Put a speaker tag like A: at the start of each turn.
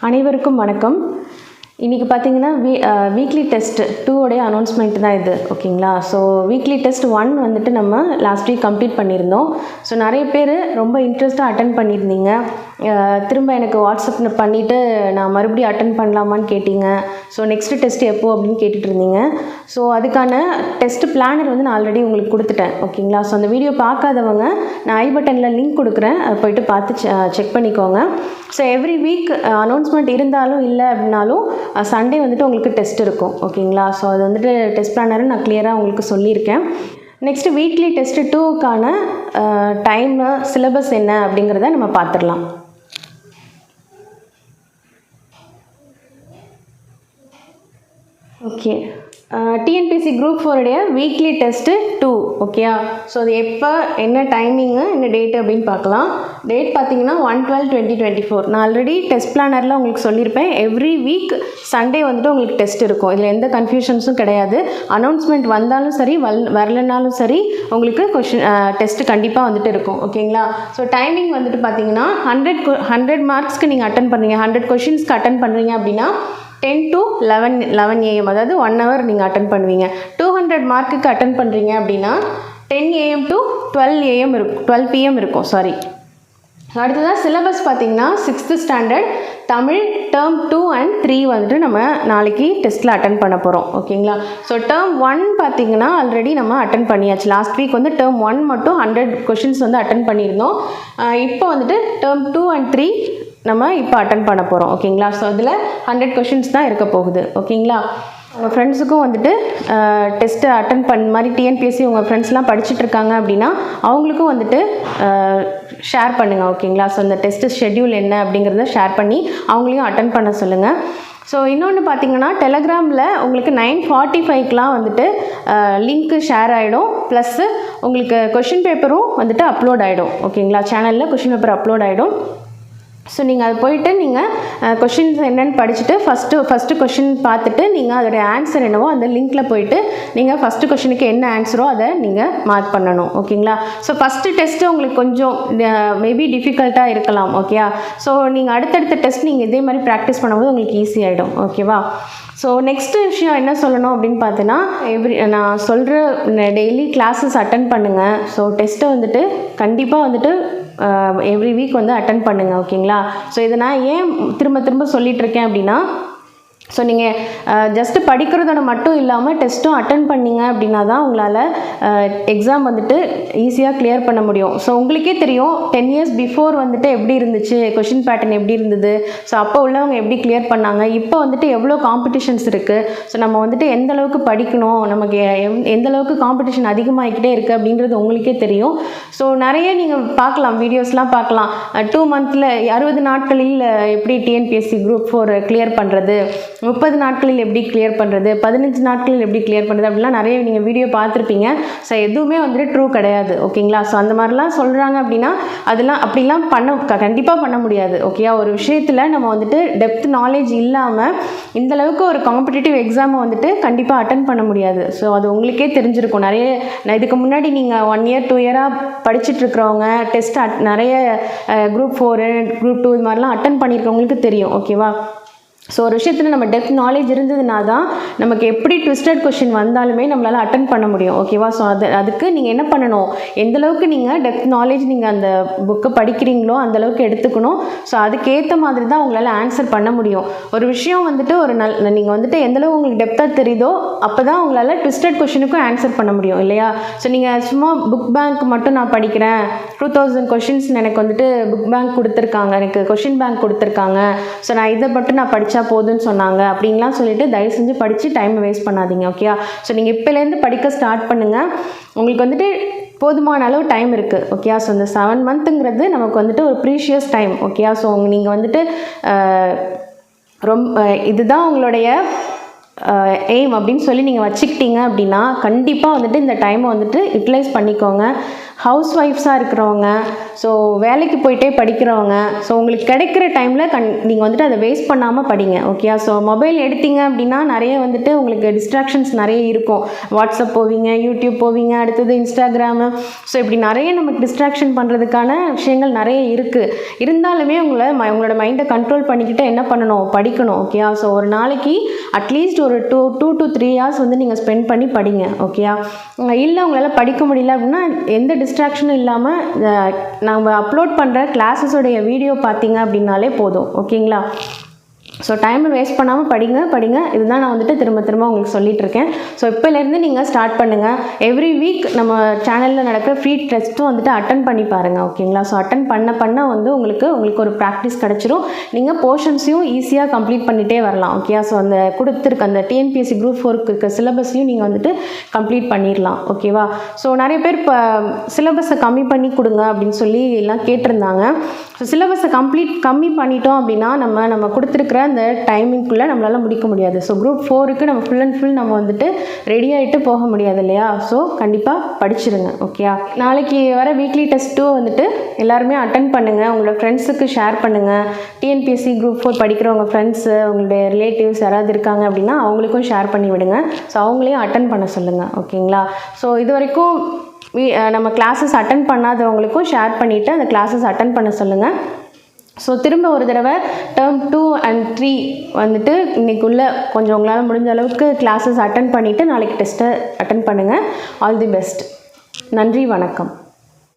A: அனைவருக்கும் வணக்கம். இன்றைக்கி பார்த்தீங்கன்னா வீக்லி டெஸ்ட் 2 உடைய அனௌன்ஸ்மெண்ட் தான் இது. ஓகேங்களா? ஸோ வீக்லி டெஸ்ட் 1 வந்துட்டு நம்ம லாஸ்ட் வீக் கம்ப்ளீட் பண்ணியிருந்தோம். ஸோ நிறைய பேர் ரொம்ப இன்ட்ரெஸ்ட்டாக அட்டன் பண்ணியிருந்தீங்க. திரும்ப எனக்கு வாட்ஸ்அப் பண்ணிவிட்டு நான் மறுபடியும் அட்டன் பண்ணலாமான்னு கேட்டிங்க. ஸோ நெக்ஸ்ட்டு டெஸ்ட் எப்போ அப்படின்னு கேட்டுட்டு இருந்தீங்க. ஸோ அதுக்கான டெஸ்ட் பிளானர் வந்து நான் ஆல்ரெடி உங்களுக்கு கொடுத்துட்டேன். ஓகேங்களா? ஸோ அந்த வீடியோ பார்க்காதவங்க நான் ஐ பட்டனில் லிங்க் கொடுக்குறேன், அதை போய்ட்டு பார்த்து செக் பண்ணிக்கோங்க. ஸோ எவ்ரி வீக் அனௌன்ஸ்மெண்ட் இருந்தாலும் இல்லை அப்படின்னாலும் சண்டே வந்துட்டு உங்களுக்கு டெஸ்ட் இருக்கும். ஓகேங்களா? ஸோ அது வந்துட்டு டெஸ்ட் பிளானரை நான் கிளியராக உங்களுக்கு சொல்லியிருக்கேன். நெக்ஸ்ட்டு வீக்லி டெஸ்ட் 2க்கான டைமு, சிலபஸ் என்ன அப்படிங்கிறத நம்ம பார்த்துடலாம். ஓகே, டிஎன்பிஎஸ்சி குரூப் 4 உடைய வீக்லி டெஸ்ட்டு 2. ஓகேயா? ஸோ அது எப்போ, என்ன டைமிங்கு, என்ன டேட்டு அப்படின்னு பார்க்கலாம். டேட் பார்த்தீங்கன்னா 1/12/2024. நான் ஆல்ரெடி டெஸ்ட் பிளானரில் உங்களுக்கு சொல்லியிருப்பேன். எவ்ரி வீக் சண்டே வந்துட்டு உங்களுக்கு டெஸ்ட் இருக்கும். இதில் எந்த கன்ஃபியூஷன்ஸும் கிடையாது. அனௌன்ஸ்மெண்ட் வந்தாலும் சரி, வரலனாலும் சரி, உங்களுக்கு டெஸ்ட்டு கண்டிப்பாக வந்துட்டு இருக்கும். ஓகேங்களா? ஸோ டைமிங் வந்துட்டு பார்த்தீங்கன்னா 100 மார்க்ஸ்க்கு நீங்கள் அட்டன் பண்ணுறீங்க, 100 கொஷின்ஸ்க்கு அட்டன் பண்ணுறீங்க அப்படின்னா 10 to 11 AM, அதாவது 1 hour நீங்கள் அட்டன் பண்ணுவீங்க. 200 மார்க்குக்கு அட்டன் பண்ணுறீங்க அப்படின்னா 10 AM to 12 AM இருக்கும், 12 PM இருக்கும். சாரி. அடுத்ததாக சிலபஸ் பார்த்தீங்கன்னா 6th standard Tamil term 2 and 3 வந்துட்டு நம்ம நாளைக்கு டெஸ்ட்டில் அட்டன் பண்ண போகிறோம். ஓகேங்களா? ஸோ டேர்ம் 1 பார்த்தீங்கன்னா ஆல்ரெடி நம்ம அட்டன் பண்ணியாச்சு. லாஸ்ட் வீக் வந்து டேர்ம் 1 மட்டும் 100 கொஷின்ஸ் வந்து அட்டன் பண்ணியிருந்தோம். இப்போ வந்துட்டு டேர்ம் 2 and 3 நம்ம இப்போ அட்டன் பண்ண போகிறோம். ஓகேங்களா? ஸோ அதில் 100 கொஷின்ஸ் தான் இருக்க போகுது. ஓகேங்களா? உங்கள் ஃப்ரெண்ட்ஸுக்கும் வந்துட்டு டெஸ்ட்டு அட்டன் பண்ண மாதிரி டிஎன்பிஎஸ்சி உங்கள் ஃப்ரெண்ட்ஸ்லாம் படிச்சுட்டு இருக்காங்க அப்படின்னா அவங்களுக்கும் வந்துட்டு ஷேர் பண்ணுங்கள். ஓகேங்களா? ஸோ இந்த டெஸ்ட்டு ஷெட்யூல் என்ன அப்படிங்கிறத ஷேர் பண்ணி அவங்களையும் அட்டன் பண்ண சொல்லுங்கள். ஸோ இன்னொன்று பார்த்தீங்கன்னா டெலகிராமில் உங்களுக்கு 9:45க்கெலாம் வந்துட்டு லிங்க்கு ஷேர் ஆகிடும். ப்ளஸ்ஸு உங்களுக்கு கொஷின் பேப்பரும் வந்துட்டு அப்லோட் ஆகிடும். ஓகேங்களா? சேனலில் கொஷின் பேப்பர் அப்லோட் ஆகிடும். ஸோ நீங்கள் அது போய்ட்டு நீங்கள் கொஷின்ஸ் என்னென்னு படிச்சுட்டு ஃபஸ்ட்டு கொஷின் பார்த்துட்டு நீங்கள் அதோடைய ஆன்சர் என்னவோ அந்த லிங்க்கில் போய்ட்டு நீங்கள் ஃபஸ்ட்டு கொஷினுக்கு என்ன ஆன்சரோ அதை நீங்கள் மார்க் பண்ணணும். ஓகேங்களா? ஸோ ஃபஸ்ட்டு டெஸ்ட்டு உங்களுக்கு கொஞ்சம் மேபி டிஃபிகல்ட்டாக இருக்கலாம். ஓகேயா? ஸோ நீங்கள் அடுத்தடுத்த டெஸ்ட் நீங்கள் இதே மாதிரி ப்ராக்டிஸ் பண்ணும்போது உங்களுக்கு ஈஸி ஆகிடும். ஓகேவா? ஸோ நெக்ஸ்ட்டு விஷயம் என்ன சொல்லணும் அப்படின்னு பார்த்தீங்கன்னா, நான் சொல்கிற டெய்லி கிளாஸஸ் அட்டன் பண்ணுங்கள். ஸோ டெஸ்ட்டை வந்துட்டு கண்டிப்பாக வந்துட்டு எவ்ரி வீக் வந்து அட்டன் பண்ணுங்கள். ஓகேங்களா? ஸோ இதை நான் ஏன் திரும்ப திரும்ப சொல்லிகிட்டு இருக்கேன் அப்படின்னா, ஸோ நீங்கள் ஜஸ்ட்டு படிக்கிறதோட மட்டும் இல்லாமல் டெஸ்ட்டும் அட்டன் பண்ணிங்க அப்படின்னா தான் உங்களால் எக்ஸாம் வந்துட்டு ஈஸியாக கிளியர் பண்ண முடியும். ஸோ உங்களுக்கே தெரியும் 10 years பிஃபோர் வந்துட்டு எப்படி இருந்துச்சு, கொஷின் பேட்டர்ன் எப்படி இருந்தது, ஸோ அப்போ உள்ளவங்க எப்படி கிளியர் பண்ணாங்க, இப்போ வந்துட்டு எவ்வளோ காம்படிஷன்ஸ் இருக்குது, ஸோ நம்ம வந்துட்டு எந்த அளவுக்கு படிக்கணும், நமக்கு எந்த அளவுக்கு காம்படிஷன் அதிகமாகிக்கிட்டே இருக்குது அப்படின்றது உங்களுக்கே தெரியும். ஸோ நிறைய நீங்கள் பார்க்கலாம், வீடியோஸ்லாம் பார்க்கலாம். 2 months 60 நாட்களில் எப்படி டிஎன்பிஎஸ்சி குரூப் 4 கிளியர் பண்ணுறது, 30 நாட்களில் எப்படி கிளியர் பண்ணுறது, 15 நாட்களில் எப்படி கிளியர் பண்ணுறது அப்படிலாம் நிறைய நீங்கள் வீடியோ பார்த்துருப்பீங்க. ஸோ எதுவுமே வந்துட்டு ட்ரூ கிடையாது. ஓகேங்களா? ஸோ அந்த மாதிரிலாம் சொல்கிறாங்க அப்படின்னா அதெல்லாம் அப்படிலாம் கண்டிப்பாக பண்ண முடியாது. ஓகேயா? ஒரு விஷயத்தில் நம்ம வந்துட்டு டெப்த் நாலேஜ் இல்லாமல் இந்தளவுக்கு ஒரு காம்படிட்டிவ் எக்ஸாமை வந்துட்டு கண்டிப்பாக அட்டன் பண்ண முடியாது. ஸோ அது உங்களுக்கே தெரிஞ்சிருக்கும். இதுக்கு முன்னாடி நீங்கள் 1 year 2 year படிச்சுட்ருக்கிறவங்க டெஸ்ட் நிறைய குரூப் 4 குரூப் 2 இது மாதிரிலாம் அட்டன் பண்ணியிருக்கவங்களுக்கு தெரியும். ஓகேவா? ஸோ ஒரு விஷயத்தில் நம்ம டெப்த் நாலேஜ் இருந்ததுனா தான் நமக்கு எப்படி ட்விஸ்டட் கொஷின் வந்தாலுமே நம்மளால் அட்டன் பண்ண முடியும். ஓகேவா? ஸோ அதுக்கு நீங்கள் என்ன பண்ணணும், எந்தளவுக்கு நீங்கள் டெப்த் நாலேஜ் நீங்கள் அந்த புக்கை படிக்கிறீங்களோ அந்தளவுக்கு எடுத்துக்கணும். ஸோ அதுக்கேற்ற மாதிரி தான் உங்களால் ஆன்சர் பண்ண முடியும். ஒரு விஷயம் வந்துட்டு நீங்கள் வந்துட்டு எந்தளவு உங்களுக்கு டெப்த்தாக தெரியுதோ அப்போ தான் உங்களால் ட்விஸ்டட் கொஷினுக்கும் ஆன்சர் பண்ண முடியும். இல்லையா? ஸோ நீங்கள் சும்மா புக் பேங்க் மட்டும் நான் படிக்கிறேன், 2000 கொஷின்ஸ் எனக்கு வந்துட்டு புக் பேங்க் கொடுத்துருக்காங்க, எனக்கு கொஷின் பேங்க் கொடுத்துருக்காங்க, ஸோ நான் இதை மட்டும் நான் படித்தா போதுன்னு சொன்னாங்க அப்படின்லாம் சொல்லிட்டு தயவு செஞ்சு படித்து டைமை வேஸ்ட் பண்ணாதீங்க. ஓகேயா? ஸோ நீங்கள் இப்போலேருந்து படிக்க ஸ்டார்ட் பண்ணுங்கள். உங்களுக்கு வந்துட்டு போதுமான அளவு டைம் இருக்குது. ஓகேயா? ஸோ இந்த 7 monthங்கிறது நமக்கு வந்துட்டு ஒரு ப்ரீஷியஸ் டைம். ஓகேயா? ஸோ நீங்கள் வந்துட்டு இதுதான் உங்களுடைய எய்ம் அப்படின்னு சொல்லி நீங்கள் வச்சுக்கிட்டீங்க அப்படின்னா கண்டிப்பாக வந்துட்டு இந்த டைமை வந்துட்டு யூட்டிலைஸ் பண்ணிக்கோங்க. ஹவுஸ் ஒய்ஃப்ஸாக இருக்கிறவங்க, ஸோ வேலைக்கு போயிட்டே படிக்கிறவங்க, ஸோ உங்களுக்கு கிடைக்கிற டைமில் நீங்கள் வந்துட்டு அதை வேஸ்ட் பண்ணாமல் படிங்க. ஓகே, ஸோ மொபைல் எடுத்தீங்க அப்படின்னா நிறைய வந்துட்டு உங்களுக்கு டிஸ்ட்ராக்ஷன்ஸ் நிறைய இருக்கும். வாட்ஸ்அப் போவீங்க, யூடியூப் போவீங்க, அடுத்தது இன்ஸ்டாகிராமு, ஸோ இப்படி நிறைய நமக்கு டிஸ்ட்ராக்ஷன் பண்ணுறதுக்கான விஷயங்கள் நிறைய இருக்குது. இருந்தாலுமே உங்களோட மைண்டை கண்ட்ரோல் பண்ணிக்கிட்டு என்ன பண்ணணும், படிக்கணும். ஓகே, ஸோ ஒரு நாளைக்கு அட்லீஸ்ட் ஒரு 2 to 3 hours வந்து நீங்கள் ஸ்பெண்ட் பண்ணி படிங்க. ஓகே, இல்லை உங்களால் படிக்க முடியல அப்படின்னா எந்த டிஸ்ட்ராக்ஷனும் இல்லாமல் நம்ம அப்லோட் பண்ணுற கிளாஸஸோடைய வீடியோ பார்த்தீங்க அப்படின்னாலே போதும். ஓகேங்களா? ஸோ டைமை வேஸ்ட் பண்ணாமல் படிங்க. இதுதான் நான் வந்துட்டு திரும்ப உங்களுக்கு சொல்லிகிட்டு இருக்கேன். ஸோ இப்போலேருந்து நீங்கள் ஸ்டார்ட் பண்ணுங்கள். எவ்ரி வீக் நம்ம சேனலில் நடக்கிற ஃப்ரீ டெஸ்ட்டும் வந்துட்டு அட்டன் பண்ணி பாருங்கள். ஓகேங்களா? ஸோ அட்டன் பண்ண வந்து உங்களுக்கு ஒரு ப்ராக்டிஸ் கிடச்சிரும். நீங்கள் போர்ஷன்ஸையும் ஈஸியாக கம்ப்ளீட் பண்ணிகிட்டே வரலாம். ஓகே, ஸோ அந்த கொடுத்துருக்க அந்த டிஎன்பிஎஸ்சி குரூப் 4க்கு இருக்க சிலபஸையும் நீங்கள் வந்துட்டு கம்ப்ளீட் பண்ணிடலாம். ஓகேவா? ஸோ நிறைய பேர் இப்போ சிலபஸை கம்மி பண்ணி கொடுங்க அப்படின்னு சொல்லி எல்லாம் கேட்டிருந்தாங்க. ஸோ சிலபஸை கம்மி பண்ணிட்டோம் அப்படின்னா நம்ம கொடுத்துருக்குற அந்த டைமிங்குள்ளே நம்மளால் முடிக்க முடியாது. ஸோ குரூப் 4க்கு நம்ம ஃபுல் அண்ட் ஃபுல் நம்ம வந்துட்டு ரெடி ஆகிட்டு போக முடியாது இல்லையா? ஸோ கண்டிப்பாக படிச்சிருங்க. ஓகேயா? நாளைக்கு வர வீக்லி டெஸ்ட் 2 வந்துட்டு எல்லாருமே அட்டன் பண்ணுங்கள். உங்களோட ஃப்ரெண்ட்ஸுக்கு ஷேர் பண்ணுங்கள். டிஎன்பிஎஸ்சி குரூப் 4 படிக்கிறவங்க ஃப்ரெண்ட்ஸு, உங்களுடைய ரிலேட்டிவ்ஸ் யாராவது இருக்காங்க அப்படின்னா அவங்களுக்கும் ஷேர் பண்ணி விடுங்க. ஸோ அவங்களையும் அட்டன் பண்ண சொல்லுங்கள். ஓகேங்களா? ஸோ இது வரைக்கும் நம்ம கிளாஸஸ் அட்டன் பண்ணாதவங்களுக்கும் ஷேர் பண்ணிவிட்டு அந்த கிளாஸஸ் அட்டன் பண்ண சொல்லுங்கள். ஸோ திரும்ப ஒரு தடவை டேர்ம் 2 and 3 வந்துட்டு இன்றைக்குள்ளே கொஞ்சம் உங்களால் முடிஞ்ச அளவுக்கு கிளாஸஸ் அட்டன் பண்ணிவிட்டு நாளைக்கு டெஸ்ட்டை அட்டன் பண்ணுங்கள். All the best. நன்றி, வணக்கம்.